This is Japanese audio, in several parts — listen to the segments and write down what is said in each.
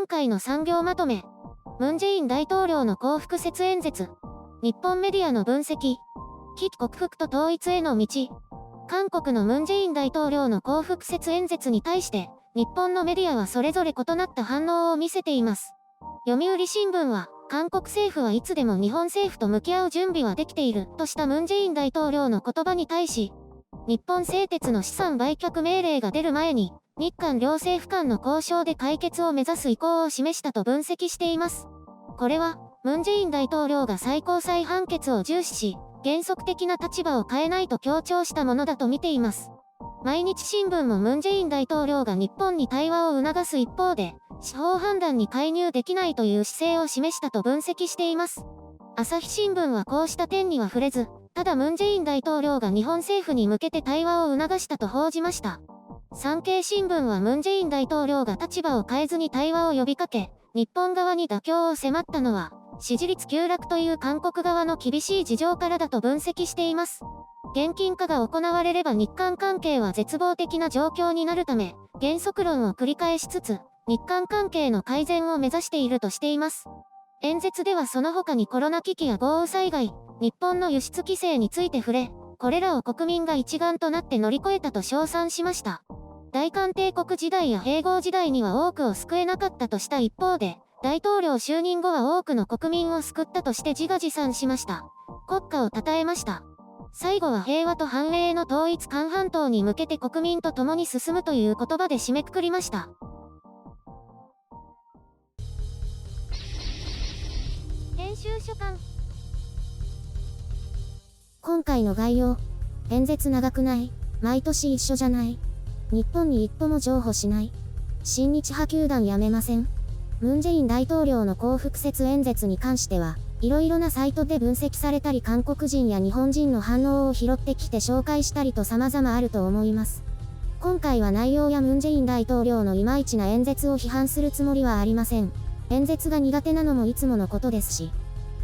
回の産業まとめ。ムン・ジェイン大統領の幸福説演説。日本メディアの分析。危機克服と統一への道。韓国のムン・ジェイン大統領の幸福説演説に対して、日本のメディアはそれぞれ異なった反応を見せています。読売新聞は、韓国政府はいつでも日本政府と向き合う準備はできているとしたムン・ジェイン大統領の言葉に対し、日本製鉄の資産売却命令が出る前に、日韓両政府間の交渉で解決を目指す意向を示したと分析しています。これは、ムン・ジェイン大統領が最高裁判決を重視し、原則的な立場を変えないと強調したものだと見ています。毎日新聞もムン・ジェイン大統領が日本に対話を促す一方で、司法判断に介入できないという姿勢を示したと分析しています。朝日新聞はこうした点には触れず、ただムン・ジェイン大統領が日本政府に向けて対話を促したと報じました。産経新聞はムン・ジェイン大統領が立場を変えずに対話を呼びかけ、日本側に妥協を迫ったのは、支持率急落という韓国側の厳しい事情からだと分析しています。現金化が行われれば日韓関係は絶望的な状況になるため、原則論を繰り返しつつ、日韓関係の改善を目指しているとしています。演説ではその他にコロナ危機や豪雨災害、日本の輸出規制について触れ、これらを国民が一丸となって乗り越えたと称賛しました。大韓帝国時代や併合時代には多くを救えなかったとした一方で、大統領就任後は多くの国民を救ったとして自画自賛しました。国家を称えました。最後は平和と繁栄の統一韓半島に向けて国民と共に進むという言葉で締めくくりました。編集所官。今回の概要。演説長くない？毎年一緒じゃない？日本に一歩も譲歩しない。親日派球団やめません。ムン・ジェイン大統領の幸福説演説に関しては、いろいろなサイトで分析されたり韓国人や日本人の反応を拾ってきて紹介したりと様々あると思います。今回は内容やムン・ジェイン大統領のいまいちな演説を批判するつもりはありません。演説が苦手なのもいつものことですし、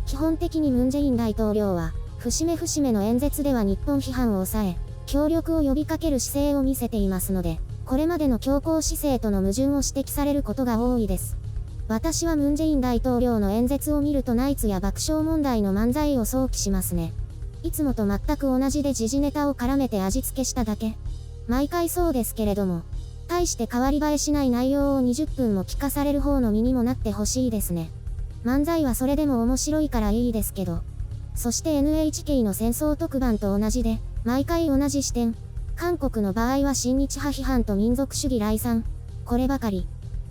基本的にムン・ジェイン大統領は、節目節目の演説では日本批判を抑え、協力を呼びかける姿勢を見せていますので、これまでの強硬姿勢との矛盾を指摘されることが多いです。私はムン・ジェイン大統領の演説を見るとナイツや爆笑問題の漫才を想起しますね。いつもと全く同じで時事ネタを絡めて味付けしただけ。毎回そうですけれども、大して変わり映えしない内容を20分も聞かされる方の身にもなってほしいですね。漫才はそれでも面白いからいいですけど。そして NHK の戦争特番と同じで、毎回同じ視点。韓国の場合は親日派批判と民族主義来賛。こればかり。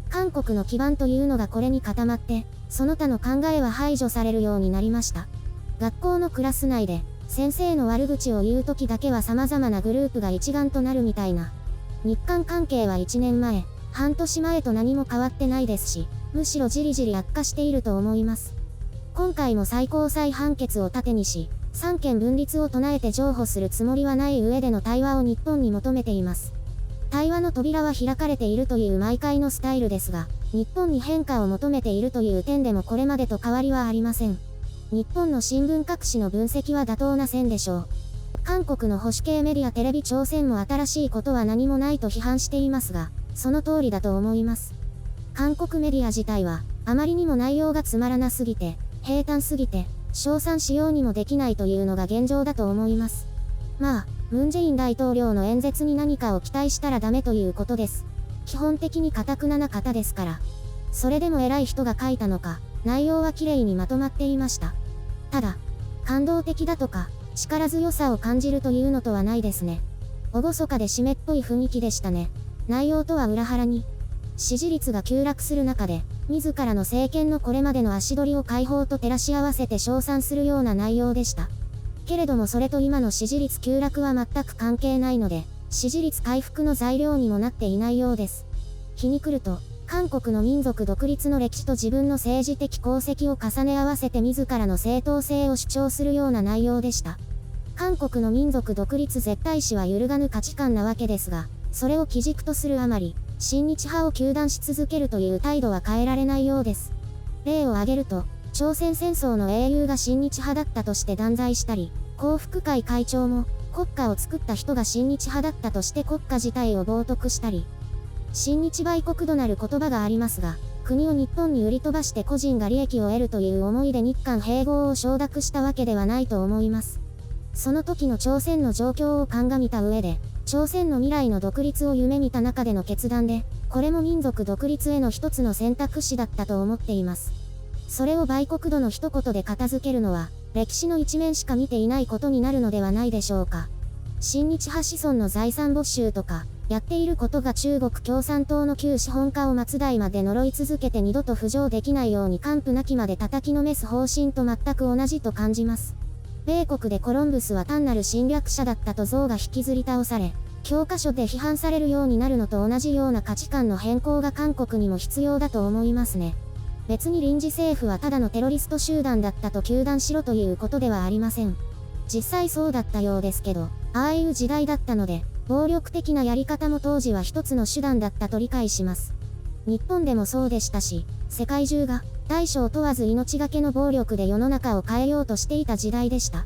韓国の基盤というのがこれに固まって、その他の考えは排除されるようになりました。学校のクラス内で、先生の悪口を言う時だけは様々なグループが一丸となるみたいな。日韓関係は1年前、半年前と何も変わってないですし、むしろじりじり悪化していると思います。今回も最高裁判決を盾にし、三権分立を唱えて譲歩するつもりはない上での対話を日本に求めています。対話の扉は開かれているという毎回のスタイルですが、日本に変化を求めているという点でもこれまでと変わりはありません。日本の新聞各紙の分析は妥当な線でしょう。韓国の保守系メディアテレビ朝鮮も新しいことは何もないと批判していますが、その通りだと思います。韓国メディア自体は、あまりにも内容がつまらなすぎて、平坦すぎて、称賛しようにもできないというのが現状だと思います。まあ、ムン・ジェイン大統領の演説に何かを期待したらダメということです。基本的に堅くなな方ですから。それでも偉い人が書いたのか、内容は綺麗にまとまっていました。ただ、感動的だとか、力強さを感じるというのとはないですね。厳かで湿っぽい雰囲気でしたね。内容とは裏腹に。支持率が急落する中で、自らの政権のこれまでの足取りを解放と照らし合わせて称賛するような内容でした。けれどもそれと今の支持率急落は全く関係ないので、支持率回復の材料にもなっていないようです。日に来ると、韓国の民族独立の歴史と自分の政治的功績を重ね合わせて自らの正当性を主張するような内容でした。韓国の民族独立絶対視は揺るがぬ価値観なわけですが、それを基軸とするあまり、親日派を糾弾し続けるという態度は変えられないようです。例を挙げると、朝鮮戦争の英雄が親日派だったとして断罪したり、幸福会会長も、国家を作った人が親日派だったとして国家自体を冒涜したり、親日売国度なる言葉がありますが、国を日本に売り飛ばして個人が利益を得るという思いで日韓併合を承諾したわけではないと思います。その時の朝鮮の状況を鑑みた上で、朝鮮の未来の独立を夢見た中での決断で、これも民族独立への一つの選択肢だったと思っています。それを売国度の一言で片付けるのは、歴史の一面しか見ていないことになるのではないでしょうか。親日派子孫の財産没収とか、やっていることが中国共産党の旧資本家を末代まで呪い続けて二度と浮上できないように完膚なきまで叩きのめす方針と全く同じと感じます。米国でコロンブスは単なる侵略者だったと像が引きずり倒され、教科書で批判されるようになるのと同じような価値観の変更が韓国にも必要だと思いますね。別に臨時政府はただのテロリスト集団だったと糾弾しろということではありません。実際そうだったようですけど、ああいう時代だったので、暴力的なやり方も当時は一つの手段だったと理解します。日本でもそうでしたし、世界中が大小問わず命がけの暴力で世の中を変えようとしていた時代でした。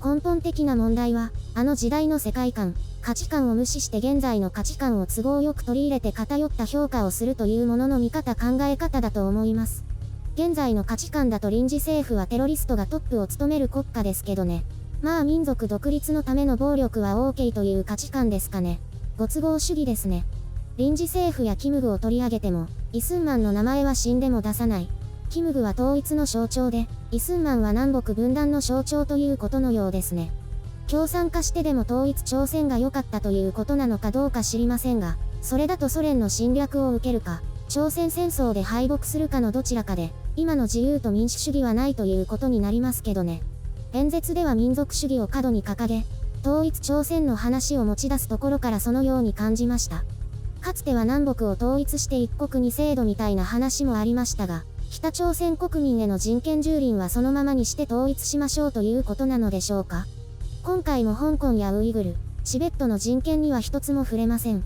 根本的な問題は、あの時代の世界観、価値観を無視して現在の価値観を都合よく取り入れて偏った評価をするというものの見方考え方だと思います。現在の価値観だと臨時政府はテロリストがトップを務める国家ですけどね。まあ民族独立のための暴力は OK という価値観ですかね。ご都合主義ですね。臨時政府やキムグを取り上げても、イスンマンの名前は死んでも出さない。キムグは統一の象徴で、イスンマンは南北分断の象徴ということのようですね。共産化してでも統一朝鮮が良かったということなのかどうか知りませんが、それだとソ連の侵略を受けるか、朝鮮戦争で敗北するかのどちらかで、今の自由と民主主義はないということになりますけどね。演説では民族主義を過度に掲げ、統一朝鮮の話を持ち出すところからそのように感じました。かつては南北を統一して一国二制度みたいな話もありましたが、北朝鮮国民への人権蹂躙はそのままにして統一しましょうということなのでしょうか。今回も香港やウイグル、チベットの人権には一つも触れません。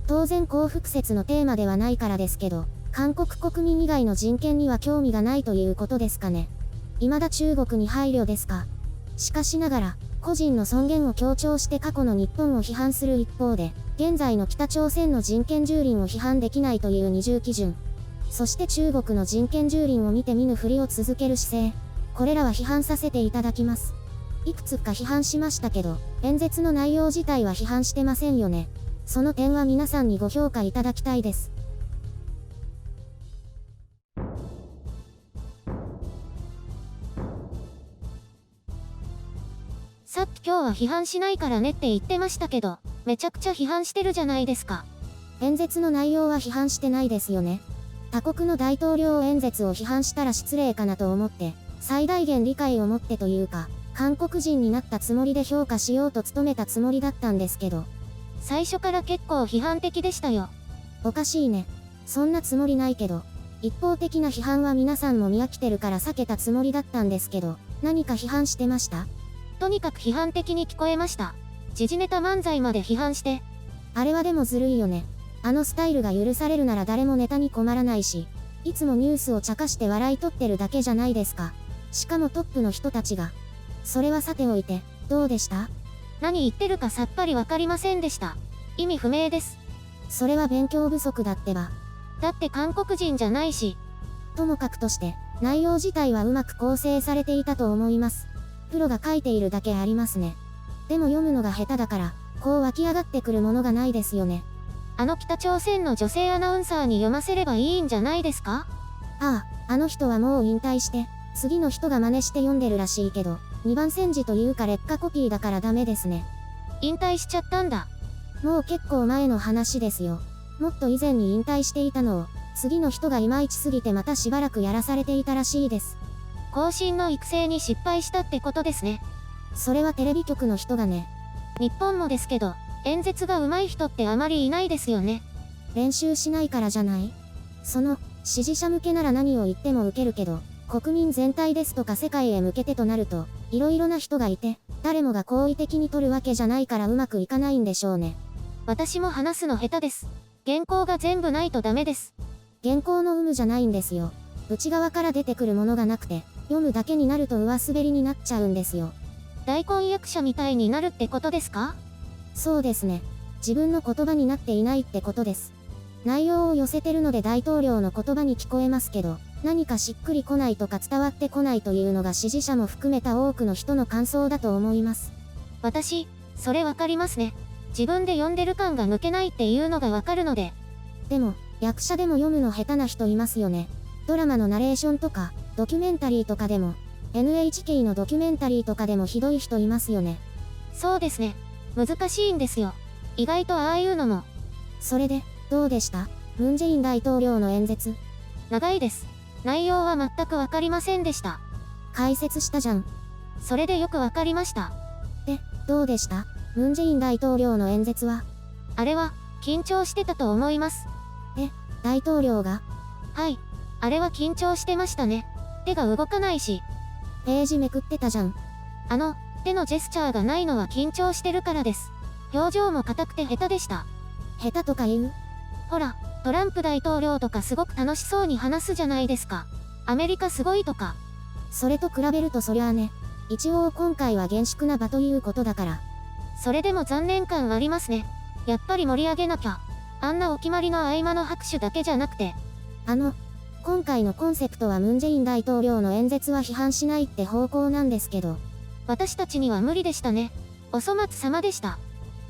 当然幸福説のテーマではないからですけど、韓国国民以外の人権には興味がないということですかね。未だ中国に配慮ですか。しかしながら、個人の尊厳を強調して過去の日本を批判する一方で、現在の北朝鮮の人権蹂躙を批判できないという二重基準。そして中国の人権蹂躙を見て見ぬふりを続ける姿勢。これらは批判させていただきます。いくつか批判しましたけど、演説の内容自体は批判してませんよね。その点は皆さんにご評価いただきたいです。さっき今日は批判しないからねって言ってましたけど、めちゃくちゃ批判してるじゃないですか。演説の内容は批判してないですよね。他国の大統領演説を批判したら失礼かなと思って、最大限理解を持ってというか、韓国人になったつもりで評価しようと努めたつもりだったんですけど。最初から結構批判的でしたよ。おかしいね。そんなつもりないけど。一方的な批判は皆さんも見飽きてるから避けたつもりだったんですけど、何か批判してました？とにかく批判的に聞こえました。時事ネタ漫才まで批判して。あれはでもずるいよね。あのスタイルが許されるなら誰もネタに困らないし、いつもニュースを茶化して笑い取ってるだけじゃないですか。しかもトップの人たちが。それはさておいて、どうでした？何言ってるかさっぱりわかりませんでした。意味不明です。それは勉強不足だってば。だって韓国人じゃないし。ともかくとして、内容自体はうまく構成されていたと思います。プロが書いているだけありますね。でも読むのが下手だから、こう湧き上がってくるものがないですよね。あの北朝鮮の女性アナウンサーに読ませればいいんじゃないですか？ああ、あの人はもう引退して、次の人が真似して読んでるらしいけど、2番煎じというか劣化コピーだからダメですね。引退しちゃったんだ。もう結構前の話ですよ。もっと以前に引退していたのを、次の人がいまいちすぎてまたしばらくやらされていたらしいです。後進の育成に失敗したってことですね。それはテレビ局の人がね。日本もですけど、演説が上手い人ってあまりいないですよね。練習しないからじゃない？その、支持者向けなら何を言っても受けるけど、国民全体ですとか世界へ向けてとなると、いろいろな人がいて、誰もが好意的に取るわけじゃないからうまくいかないんでしょうね。私も話すの下手です。原稿が全部ないとダメです。原稿の有無じゃないんですよ。内側から出てくるものがなくて、読むだけになると上滑りになっちゃうんですよ。大根役者みたいになるってことですか？そうですね。自分の言葉になっていないってことです。内容を寄せてるので大統領の言葉に聞こえますけど、何かしっくりこないとか伝わってこないというのが支持者も含めた多くの人の感想だと思います。私、それわかりますね。自分で読んでる感が抜けないっていうのがわかるので。でも、役者でも読むの下手な人いますよね。ドラマのナレーションとか、ドキュメンタリーとかでも、NHK のドキュメンタリーとかでもひどい人いますよね。そうですね。難しいんですよ。意外とああいうのも。それで、どうでした？ムン・ジェイン大統領の演説。長いです。内容は全くわかりませんでした。解説したじゃん。それでよくわかりました。で、どうでした？ムン・ジェイン大統領の演説は。あれは、緊張してたと思います。大統領が？はい。あれは緊張してましたね。手が動かないし。ページめくってたじゃん。手のジェスチャーがないのは緊張してるからです。表情も硬くて下手でした。下手とか言う？ほら、トランプ大統領とかすごく楽しそうに話すじゃないですか。アメリカすごいとか。それと比べるとそりゃあね。一応今回は厳粛な場ということだから。それでも残念感ありますね。やっぱり盛り上げなきゃ。あんなお決まりの合間の拍手だけじゃなくて。今回のコンセプトはムン・ジェイン大統領の演説は批判しないって方向なんですけど。私たちには無理でしたね。お粗末様でした。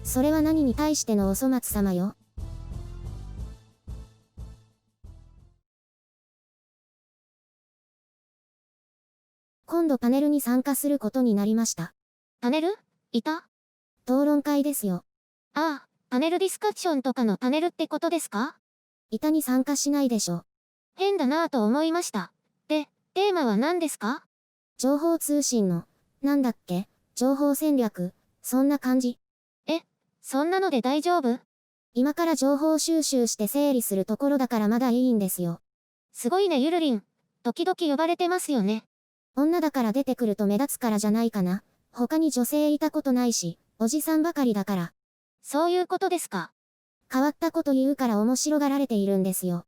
それは何に対してのお粗末様よ。今度パネルに参加することになりました。パネル？いた？討論会ですよ。ああ、パネルディスカッションとかのパネルってことですか？板に参加しないでしょ。変だなぁと思いました。で、テーマは何ですか？情報通信の、なんだっけ？情報戦略、そんな感じ。そんなので大丈夫？今から情報収集して整理するところだからまだいいんですよ。すごいねゆるりん。時々呼ばれてますよね。女だから出てくると目立つからじゃないかな。他に女性いたことないし、おじさんばかりだから。そういうことですか。変わったこと言うから面白がられているんですよ。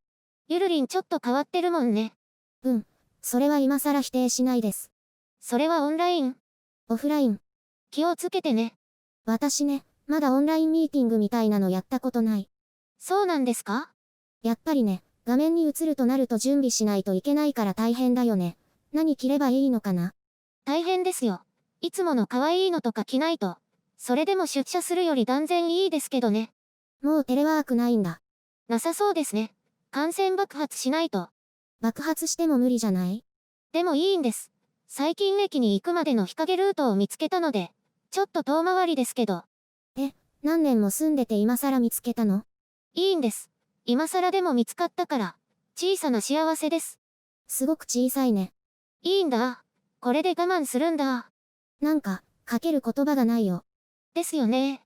ゆるりんちょっと変わってるもんね。それは今更否定しないです。それはオンライン？オフライン。気をつけてね。私ね、まだオンラインミーティングみたいなのやったことない。そうなんですか？やっぱりね、画面に映るとなると準備しないといけないから大変だよね。何着ればいいのかな？大変ですよ。いつもの可愛いのとか着ないと。それでも出社するより断然いいですけどね。もうテレワークないんだ。なさそうですね。感染爆発しないと。爆発しても無理じゃない？でもいいんです。最近駅に行くまでの日陰ルートを見つけたので、ちょっと遠回りですけど。何年も住んでて今更見つけたの？いいんです。今更でも見つかったから、小さな幸せです。すごく小さいね。いいんだ。これで我慢するんだ。なんか、かける言葉がないよ。ですよね。